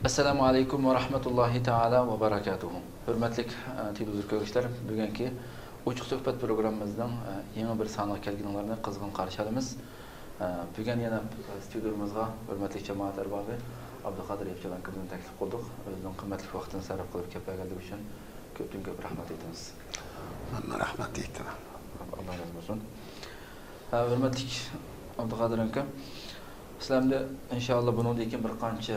Assalamu alaikum wa rahmatullahi ta'ala wa barakatuhu. Hürmetlik televizyon görüşler, bugünkü Oçuq söhbət programımızdan yeni bir sanığa kelginlerini kızgın karşı alımız. Bugün yine stüdyomuzda hürmetlik cemaat erbabı Abdülqadîr Yapçan kızını teklif kıldık. Özünün kıymetli vaktini sarf kılıp kepe geldiği için köp rahmet etiniz. Allah rahmet etsin. Allah razı olsun. Hürmetlik Abdülqadîr Enke, İslam'da inşallah bunun için bir qancha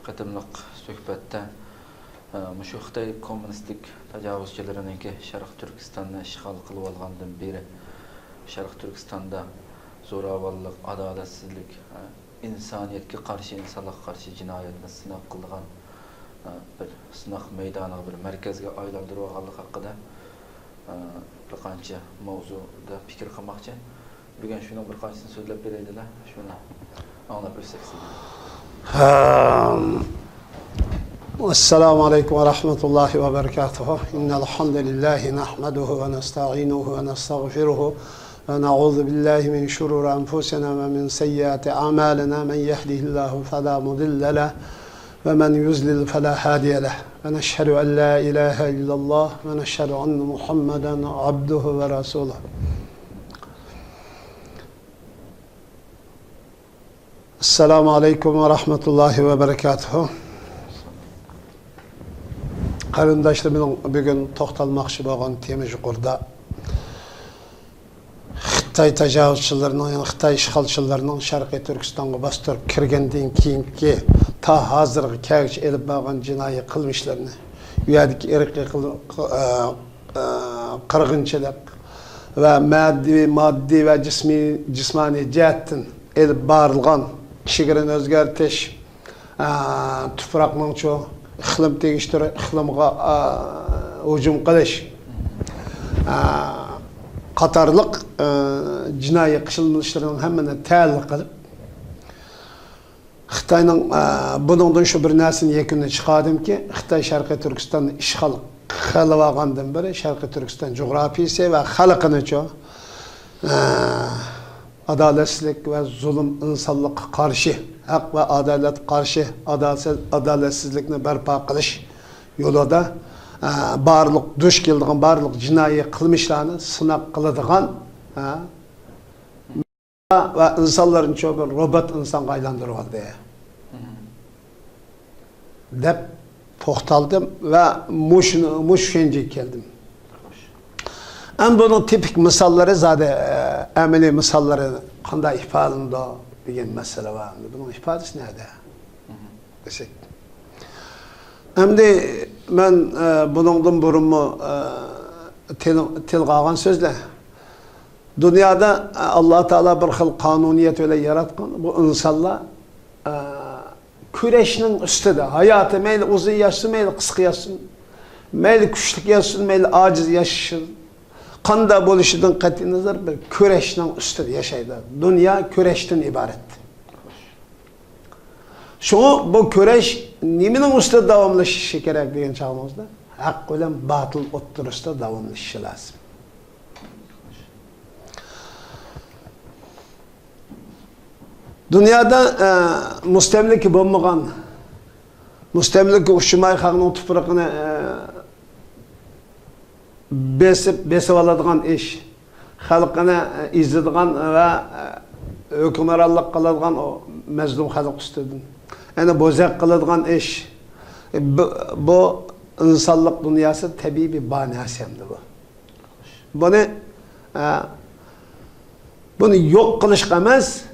qatımlıq söhbətdə müşü Xitay kommunistik təcavüzçilərininki Şərq Türkistanı işğal qılıb alğandan beri Şərq Türkistanda zoravallıq, adaletsizlik, insaniyyətə qarşı, insanlığa qarşı cinayətini sınaq qılğan bir sınaq meydanı, bir mərkəzə aylandırıb alğanlıq haqqında bir qancha mavzuda fikir qilmoqchi. Bugün şunu bir qanchasini so'zlab beraydilar, shuni anglab o'tsak. السلام عليكم ورحمة الله وبركاته. إن الحمد لله نحمده ونستعينه ونستغفره ونعوذ بالله من شرور أنفسنا ومن سيئات أعمالنا. من يهده الله فلا مضل له ومن يضلل فلا هادي له. ونشهد أن لا إله إلا الله ونشهد أن محمدا عبده ورسوله. Esselamu Aleyküm ve Rahmetullahi ve Berekatuhu. Qarındaşlarımın bugün toxtalmaqçı bolğan tema yuqorda Xitay təcavüzçilərinin, yəni Xitay işğalçılarının Şərqi Türkistanğa bastırıb kirgəndən keyinki ta hazırғы kəgç elib bolğan cinayi qılmışlarını, üyədik irqi qırğınçılıq və maddi və cismani cəhətdən elib barılğan kişilerin özgertiş, tufraqның çoğu, iqlim tegiştiri, iqlimga hücum qilish, qatarlıq jinoiy qilmishlarning hammani ta'liq qilib, Xitoyning buningdan shu bir narsani yakuni chiqardimki, Xitoy Sharqiy Turkistonni ishg'ol qilib olgandan beri Sharqiy Turkiston jug'rafiyasi va xalqini adaletsizlik ve zulüm insanlık karşı, hak ve adalet karşı adaletsizlikni barpo qilish yo'lida barliq dush keladigan barliq jinoiy qilmishlarni sınaq qiladigan ve insanların çoğu bir robot insonga aylantirib oldi deb to'xtaldim ve mushunga keldim. En bunun tipik misalları zaten emeli misalları qanday ifadında degan mesele var. Bunun ifadesi nerede? Desek. Endi ben bunundan burunmu tilga algan sözle. Dünyada Allah Teala bir xil kanuniyet öyle yaratgan. Bu insanlar küreşinin üstüde. Hayatı meyli uzun yaşsın, meyli kısa yaşsın, meyli güçlük yaşsın, meyli aciz yaşsın. Qanda bo'lishdan qat'iy nazar bir kurashning ustida yashaydi. Dünya kurashdan iborat. Şunu bu kurash nimaning ustida davomlashishi kerak degan chog'imizda haq bilan batil o'ttirishda davomlashishi lozim. Dünyada mustamlik bo'lmagan, mustamlik ushmay xalqning tuprog'ini besip aladigan iş, halkına izlediğin ve hükümranlık kıladığın o mezlum halk üstüdün. Yani bozak kıladığın iş, bu insanlık dünyası tabii bir banasiyemdi bu. Bunu yok kılış emez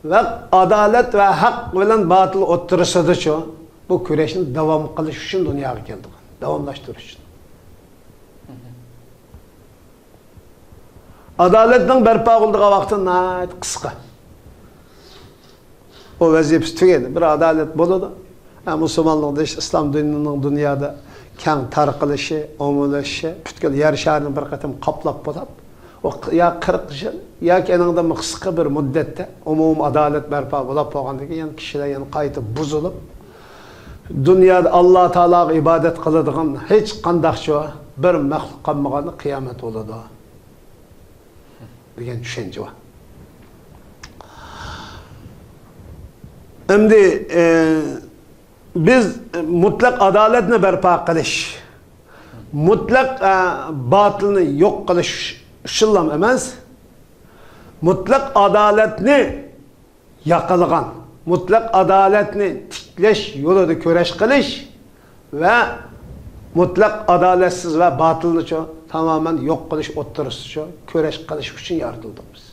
ve adalet ve hak bilen batıl oturuşudur şu. Bu küreşin devam kılış için dünyaya geldik. Devamlaştırış için. Adaletten berpa kıldığı vakti nayet kısa. O vazifesi tügedi. Bir adalet buludu. Müslümanlıkta işte İslam dininin dünyada keng tarqılışı, omurlaşışı, bütkül yer şarını bir katım kaplap bulup, o ya 40 yıl, ya ki eninde kısa bir müddette umum adalet berpa bulup olgandaki yani kişiler yani kayıtı buzulup, dünyada Allah Teala'ya ibadet kıldığın hiç kandakçı bir mehluk kalmağını kıyamet oludu. degan tushuncha bor. Endi biz mutlak adaletini berpa qilish, mutlak batılını yok qilish shillam emas, mutlak adaletni yaqilgan, mutlak adaletni tiklash yo'lida kurash qilish ve mutlak adaletsiz ve batılını tamamen yok qilish o'ttirishga kurash qilish uchun yaratildik biz.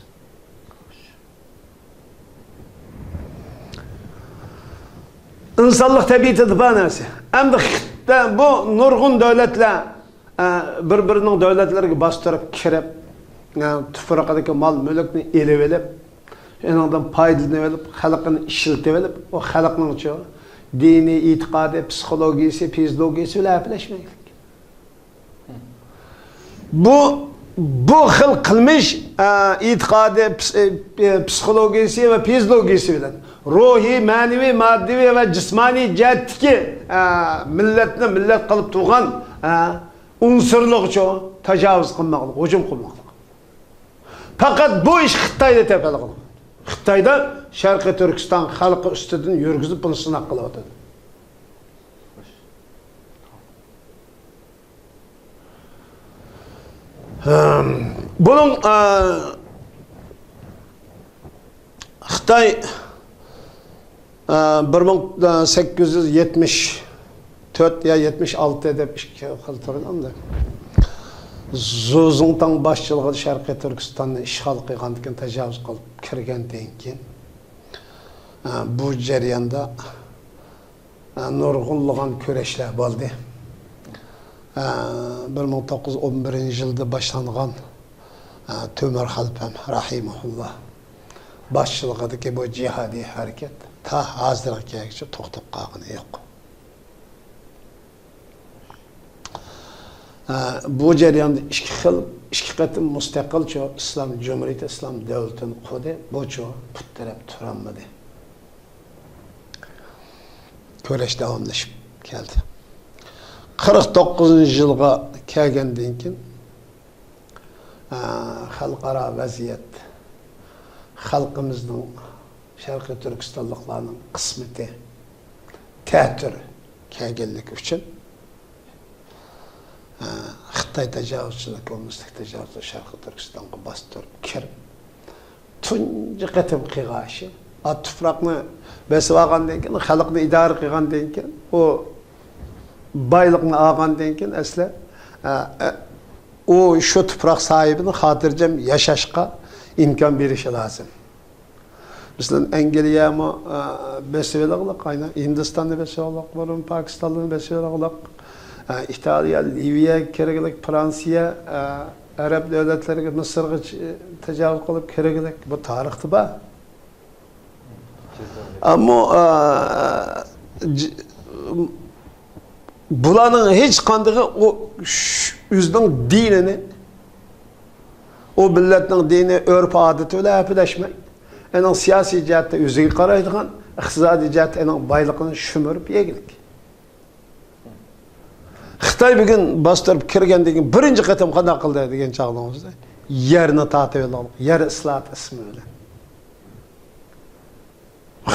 İnsanlık tabiatı bu narsa. Endi bu nurg'un davlatlar bir-birining davlatlariga bostirib kirib, tuproqdagi mol mulkni elib olib, ondan foydalanib olib, xalqini ishlatib olib, o xalqning diniy e'tiqodi, psixologiyasi, fiziologiyasi bilan gaplashmaylik. Bu xil qilmish e'tiqodi, psixologiyasi ve fiziologiyasi bilan ruhiy, ma'naviy, moddiy ve jismoniy jihatdagi millatni millat qilib turgan unsurlikcha tajovuz qilmoqlik, hujum qilmoqlik. Faqat bu ish Xitoyda tepaliq. Xitoyda Sharqiy Turkiston xalqi ustidan yurgizib buni sinab qilyapti. Bunun Xitoy 1874 ya 76 deb ishga qiltirganda Zuzungtang boshchiligida Sharqiy Turkistonni ishg'ol qilgandan keyin tajovuz qilib kirgandan keyin bu jarayonda nurg'unlagan kurashlar bo'ldi. 1911-yilda boshlangan Tömür Xalpam rahimahulloh boshchiligidagi bu jihodiy harakat ta hozirgacha to'xtab qolgani yo'q. Bu jarayonda ikki qatim mustaqil islom jumhuriyati, islom davlatini qurdi. Bu puttirab turolmadi. Kurash davomlashib keldi. 49-yilga kelgandan keyin xalqaro vaziyat, xalqimizning, Sharqiy Turkistonliklarning qismati ta'tir kelganligi uchun Xitoy tajovuzchilik, kommunistik tajovuzchilik Sharqiy Turkistonga bostirib kirib, tunji qatim qilg'ashi, tuproqni besib olgandan keyin, xalqni idora qilgandan keyin, o baylıqni olgandan keyin asli o şu tuproq sahibini xotirjam yashashga imkon berishi lozim. Mesela Angliyami besib olganlik, aynan Hindistonni besib olganlik, Pokistonni besib olganlik, İtalya, Liviya keraklik, Fransiya, Arab davlatlariga, Misrga tajovuz qilib keraklik, bu tarixda bor. Ammo bularning hech qanday o o'zining dinini, o millatning dini, urf-odati bilan gaplashmay, uning siyosiy jihatda o'ziga qaraydigan, iqtisodiy jihatda uning boyligini shumirib yegilik. Xitoy bugun bostirib kirgandan keyin birinchi qatim qanday qildi degan chog'imizda yerni tatib oldik, yer islohot ismi bilan.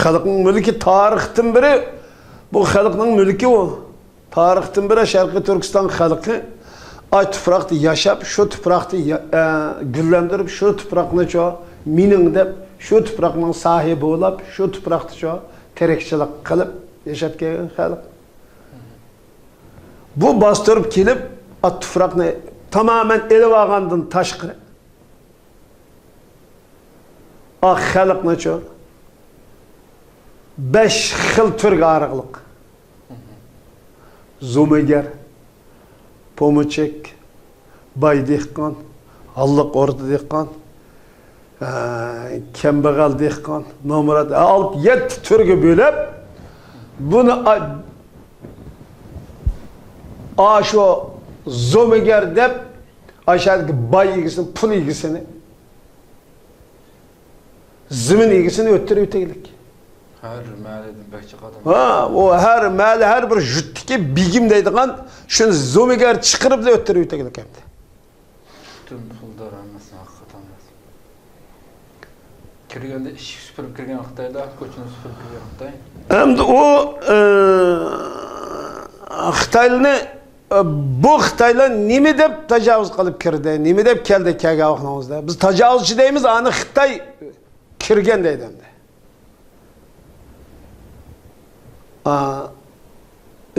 Xalqning mulki tarixdan beri, bu xalqning mulki o. Tarixdan beri Sharqiy Turkiston xalqi ay tuproqda yashab, shu tuproqni gullantirib, shu tuproqni mening deb, shu tuproqning sohibi bo'lib, shu tuproqda terakchilik qilib yashab kelgan xalq. Bu bastırıp kelib, tuproqni tamamen elib olgandan tashqari xalqni 5 xil turga ariqliq. Zumeger, Pomuchek, Bay dehqon, Alliq ordi dehqon, Kambag'al dehqon, Nomurod, 6-7 turga bo'lib, buni şu zomeger deb aşağıdaki bay ilgisini, pul ilgisini, zimin ilgisini öttürüp ötegilik. Her məhəllədən bəkçə qadam. O her məhəllə, her bir jüttiki bigim deydiğen şunu zomeger çıkırıp da öttürüp ötegilik hem de. Tüm pullar anlasın, hakikaten. Kirgende işik süpürüp kirgen Xitayda, koçunu süpürüp kirgen Xitay. Hem de o Xitaylı'nı bu Xitaylar nimi dep tecavüz kılıp kirdi, nimi dep keldi kege vaknamızda. Biz tecavüzçü deyimiz, anı Xitay kirgen deydi.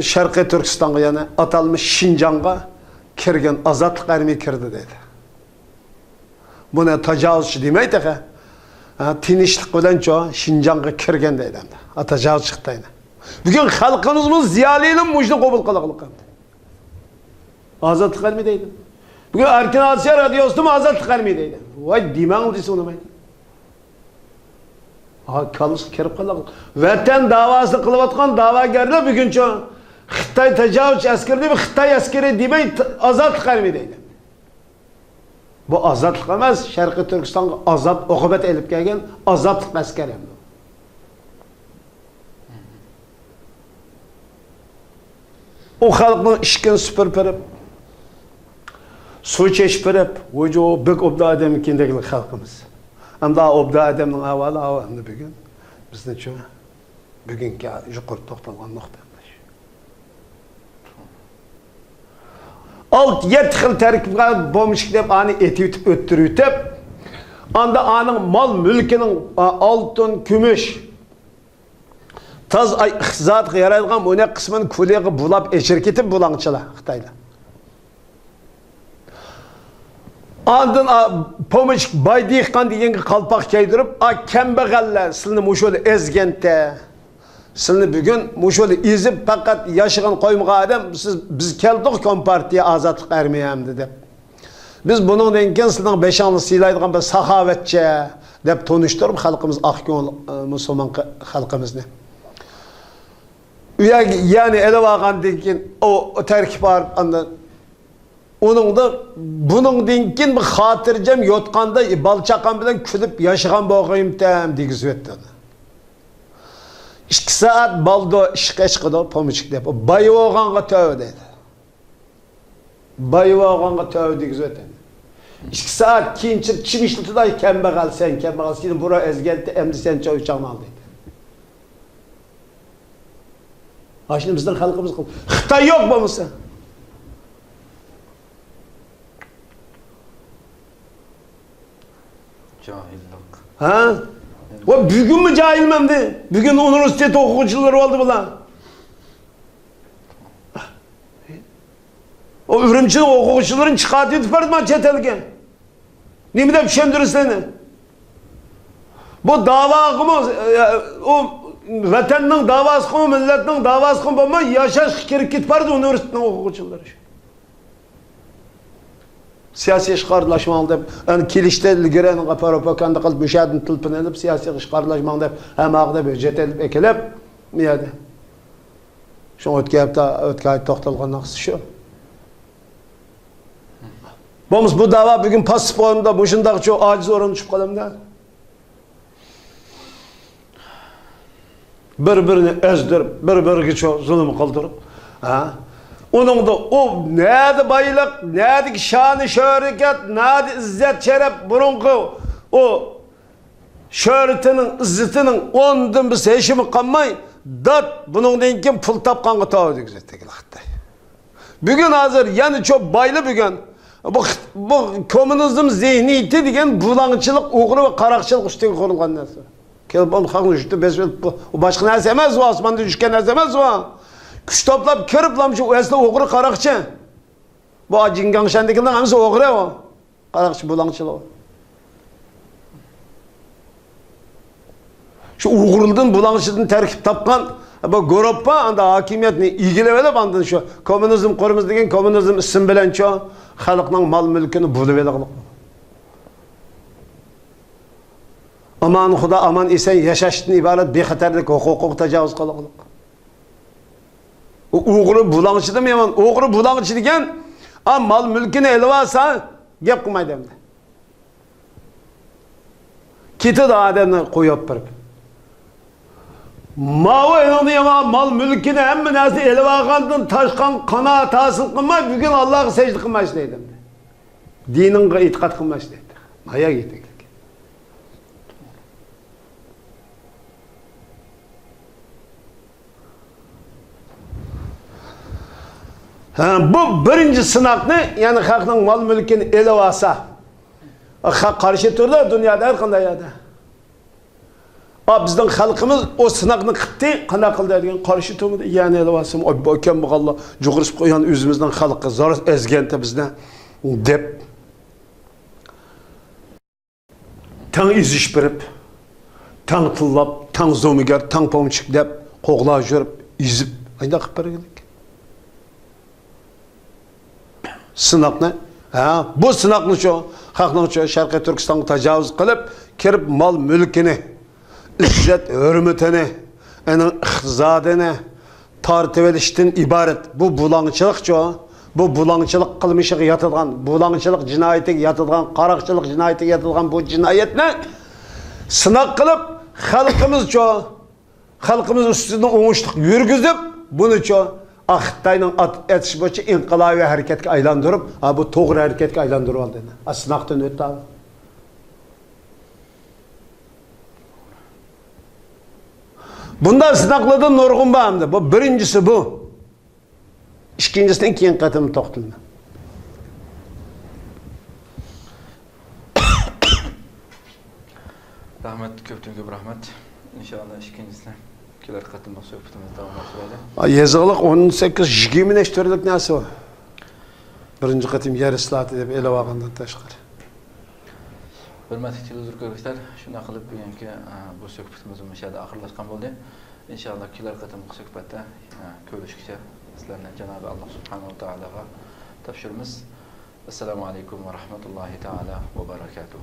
Şarkı Türkistan'a yani atalmış Şincan'a kirgen azatlık ermi kirdi dedi. Buna tecavüzçü demeydi ki. Tinişlik bilen çoğu Şincan'a kirgen deydi. Tecavüz çıktı. Bugün halkımızın ziyalıyla mujda kabul kılıqlık. Azatlık ermi deydi. Bugün Erkin Asya Radyosu'nda azatlık ermi deydi. Vay dimen deyse onu maydı. Kalmış kirip kılıqlık. Vatan davası kılıvatkan davagerler bugün çoğu Xitay tecavüz askeri değil mi? Xitay askeri demey azatlık ermi deydi. Bu azatlık emez, Şarkı Türkistan'a azat, okubet elip gelgen azatlık askeri. O halkın işkin süpürpürüp, su çeşpürüp, o büyük obda adamın kendeki halkımız. Hem daha obda adamın havalı havalı bugün. Biz ne çoğu? Bugünkü yukarı toxtalgan nokta. 6-7 xil terkibga bomuşik dep ani etiyip öttürütüp anda anın mal mülkinin altın, kümüş taz iqtisat yarayılgan öne kısmını kuleği bulap eşirketip bulançıla Xitayla. Andın pomuşik bay deyikkan deyengi kalpak kaydurup kembeğaller silini muşolu ezgente Şimdi bugün muşolu izip fakat yaşıgan koymuğa adam biz keldik kompartiye azatlık ermeyem dedi. Biz bunun denken sizden beşanlı silaydıgan bir sahavetçe dep tonuşturup halkımız akgön Müslüman halkımız ne. Yani ele vagan denken o terkip var andan. Onun da bunun denken bir hatırcam yotkanda balçakan bilen külüp yaşıgan boğayım tem digizvetti. 2 saat baldo işe çıkıdı pomuşuk dep. Bayı oğanğa tövbe dedi. Bayı oğanğa tövbe digizvetti. 2 saat keyin çıp çimişlitiday kembeğal sen kembeğal senin bura ezgeldi emdi sen çoğu uçağını al dedi. Ha şimdi bizden halkımız kıl. Xitay yok bu musun? Cahillik. Ha? O bugün mü cahilmemdi? Bugün üniversite okuyucuları oldu bu lan. O ürümçi okuyucuların çıkartıyor tüperdi çetelge. Ne mi de pişemdirir seni? Bu dava akımı, o vatanın davası akımı, milletin davası akımı ama yaşaş kirip gitpardı üniversitenin okuyucuları. Siyasi işgarlaşmalı dep, yani kilişte ilgirenin propaganda kılıp müşahidin tılpını edip siyasi işgarlaşmalı dep, hem ağda bir jetelip ekelep, miyade? Şunu ötkayıp toxtalgan naqsı şu. Bu dava bugün pasporunda, buşundaki çok aciz oranı çıkıp kalamda. Bir-birini ezdirip, bir-birini çok zulüm kıldırıp, onun da o neydi bayılık, neydi şanı şöhret, neydi izzet şeref, burunku o şöhretinin, izzetinin ondan bir seçimi kalmay, dat bunun denken pul tapkanı tağı digizette. Bugün hazır, yani çok baylı bugün, bu komünizm zihniyeti degen bulançılık, uğru ve karakçılık üstüne kurulgan narsa. Kelip onu xalqın üstü besbelip, o başka narsa emez o, asmanda düşken narsa emez o. Küç toplap körüp lan şu esna oğru karakçı. Bu cingan şendikinden hemisi oğru o. Karakçı bulançılı o. Şu uğruldun bulançıdın terkip tapkan bu Goroppa anda hakimiyetini ilgilevelip andın şu komünizm korumuz degen komünizm isim bilen ço halkның mal mülkünü buluvelik. Aman Xuda aman isen yaşaştın ibaret bexatarlik hukuk tecavüz kılıqlık. Uğru bulanıcı mı yaman? Uğru bulanıcı degen mal mülkünü elvasa gep kılmaydı hem de. Kiti de adamlar koyup bir. Mavi elini yaman mal mülkünü hem nasi elvaqandın taşkan kana tasıl kılmay bugün Allah'ı secde kılmay deydi. Dinin itikat kılmay deydi. Maya gittik. Bu birinci sınaqni, yani xalqning mal mülkini ele alsa, haq qarşı turda dünyada her qanday yerda. Bizning xalqimiz o sınaqni qildi, qanday qildi degan qarshi turdi, yani ele alsam, oykam buğalla juğurishib qo'ygan o'zimizning xalqi zor ezganda bizni deb tang izish berib, tang tillab, tang zo'migar, tang pomchik deb qo'g'lab yurib, izib, qanday qilib berganlik. Sınaqni, bu sınaqni şu, xalqning şu Sharqiy Turkistonga tajovuz qilib, kirib mal mulkini, izzat hurmatini, iqtisodini tortib olishdan iborat. Bu bulangchilik şu, bu bulangchilik qilmishiga yotadigan, bulangchilik jinoyatiga yotadigan, qaroqchilik jinoyatiga yotadigan bu jinoyatni sınaq qilib, xalqimiz ustidan o'ngishlik yurgizib, buni şu Xitoyning etish bo'yicha inqilobiy harakatga aylantirib, bu to'g'ri harakatga aylantirib oldi. Sınaqdan o'tdi. Bundan sınaqlardan nurg'un bordi. Bu birincisi bu. İkincisidan keyin qatim to'xtaldi. Rahmat, ko'p rahmat. İnşallah ikincisidan kelar qatim suhbatimiz davom ettiradi. Yazıqliq 18-20 necha turlik narsa bor. Birinchi qatim yer islohati deb ele olgandan tashqari. Hurmatli televidiyotlar, shuna qilib bugungi bu suhbatimiz mashada oxirlashgan bo'ldi. İnşallah kelar qatim suhbatda ko'rishguncha sizlarni Janobi Alloh subhanahu va taologa topshiramiz. Assalomu alaykum va rahmatullohi taala va barakatuh.